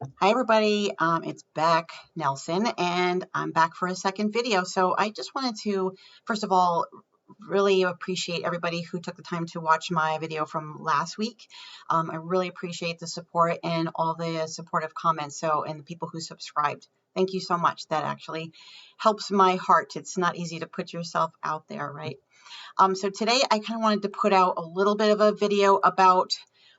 Hi everybody, it's Beck Nelson and I'm back for a second video. So I just wanted to, first of all, really appreciate everybody who took the time to watch my video from last week. I really appreciate the support and all the supportive comments, and the people who subscribed. Thank you so much. That actually helps my heart. It's not easy to put yourself out there, right? So today I kind of wanted to put out a little bit of a video about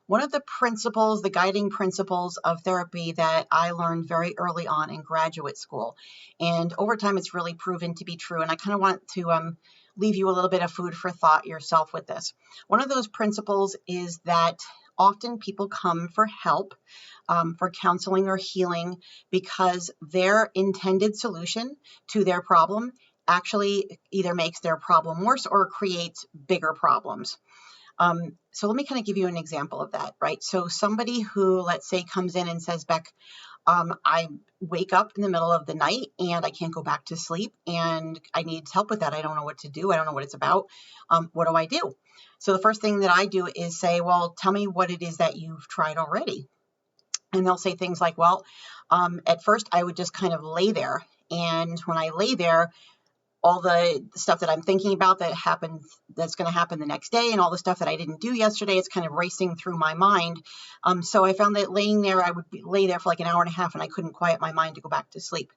one of the principles, the guiding principles of therapy that I learned very early on in graduate school. And over time, it's really proven to be true. And I kind of want to leave you a little bit of food for thought yourself with this. One of those principles is that often people come for help, for counseling or healing, because their intended solution to their problem actually either makes their problem worse or creates bigger problems. So let me kind of give you an example of that, right? So somebody who, let's say, comes in and says, Beck, I wake up in the middle of the night and I can't go back to sleep and I need help with that. I don't know what to do. I don't know what it's about. What do I do? So the first thing that I do is say, well, tell me what it is that you've tried already. And they'll say things like, well, at first I would just kind of lay there. And when I lay there, all the stuff that I'm thinking about that's going to happen the next day, and all the stuff that I didn't do yesterday, it's kind of racing through my mind. So I found that laying there, I would lay there for like an hour and a half and I couldn't quiet my mind to go back to sleep.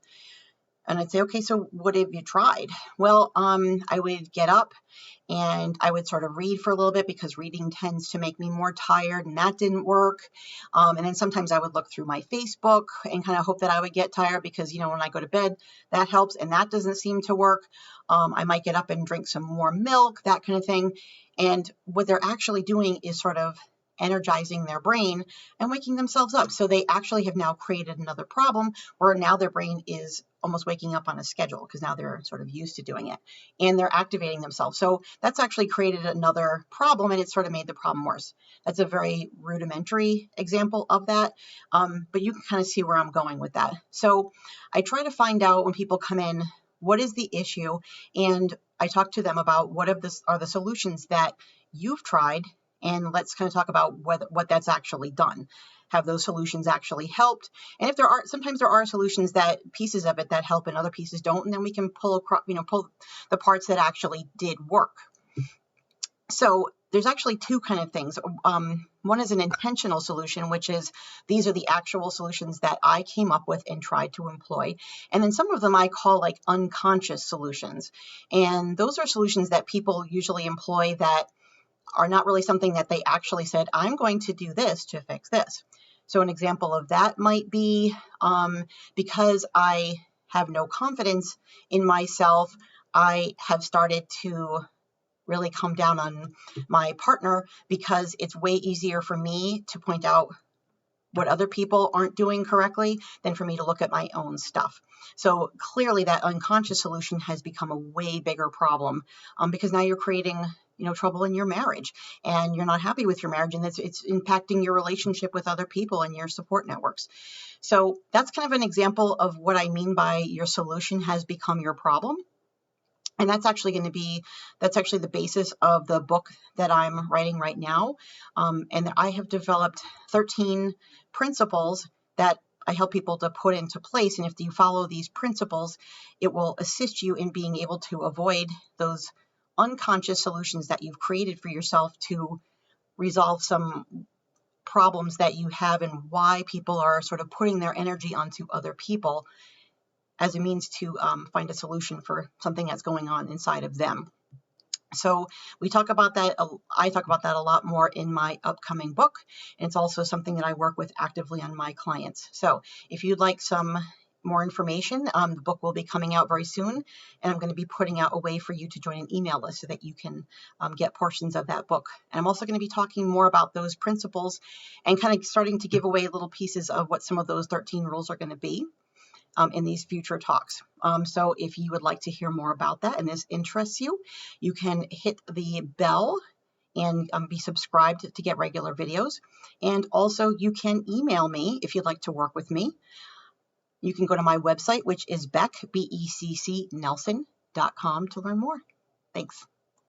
And I'd say, okay, so what have you tried? Well, I would get up and I would sort of read for a little bit because reading tends to make me more tired, and that didn't work. And then sometimes I would look through my Facebook and kind of hope that I would get tired because, when I go to bed, that helps, and that doesn't seem to work. I might get up and drink some more milk, that kind of thing. And what they're actually doing is sort of energizing their brain and waking themselves up. So they actually have now created another problem where now their brain is almost waking up on a schedule because now they're sort of used to doing it and they're activating themselves. So that's actually created another problem and it sort of made the problem worse. That's a very rudimentary example of that, but you can kind of see where I'm going with that. So I try to find out when people come in, what is the issue? And I talk to them about what are the solutions that you've tried, and let's kind of talk about what that's actually done. Have those solutions actually helped? And if sometimes there are solutions pieces of it that help and other pieces don't, and then we can pull the parts that actually did work. So there's actually two kind of things. One is an intentional solution, which is these are the actual solutions that I came up with and tried to employ. And then some of them I call like unconscious solutions. And those are solutions that people usually employ that are not really something that they actually said, I'm going to do this to fix this. So an example of that might be because I have no confidence in myself, I have started to really come down on my partner because it's way easier for me to point out what other people aren't doing correctly than for me to look at my own stuff. So clearly that unconscious solution has become a way bigger problem because now you're creating trouble in your marriage and you're not happy with your marriage, and it's impacting your relationship with other people and your support networks. So that's kind of an example of what I mean by your solution has become your problem. And that's actually the basis of the book that I'm writing right now. And I have developed 13 principles that I help people to put into place. And if you follow these principles, it will assist you in being able to avoid those unconscious solutions that you've created for yourself to resolve some problems that you have and why people are sort of putting their energy onto other people as a means to find a solution for something that's going on inside of them. So we talk about that. I talk about that a lot more in my upcoming book. And it's also something that I work with actively on my clients. So if you'd like some more information, the book will be coming out very soon. And I'm going to be putting out a way for you to join an email list so that you can get portions of that book. And I'm also going to be talking more about those principles and kind of starting to give away little pieces of what some of those 13 rules are going to be in these future talks. So if you would like to hear more about that and this interests you, you can hit the bell and be subscribed to get regular videos. And also you can email me if you'd like to work with me. You can go to my website, which is beccnelson.com to learn more. Thanks.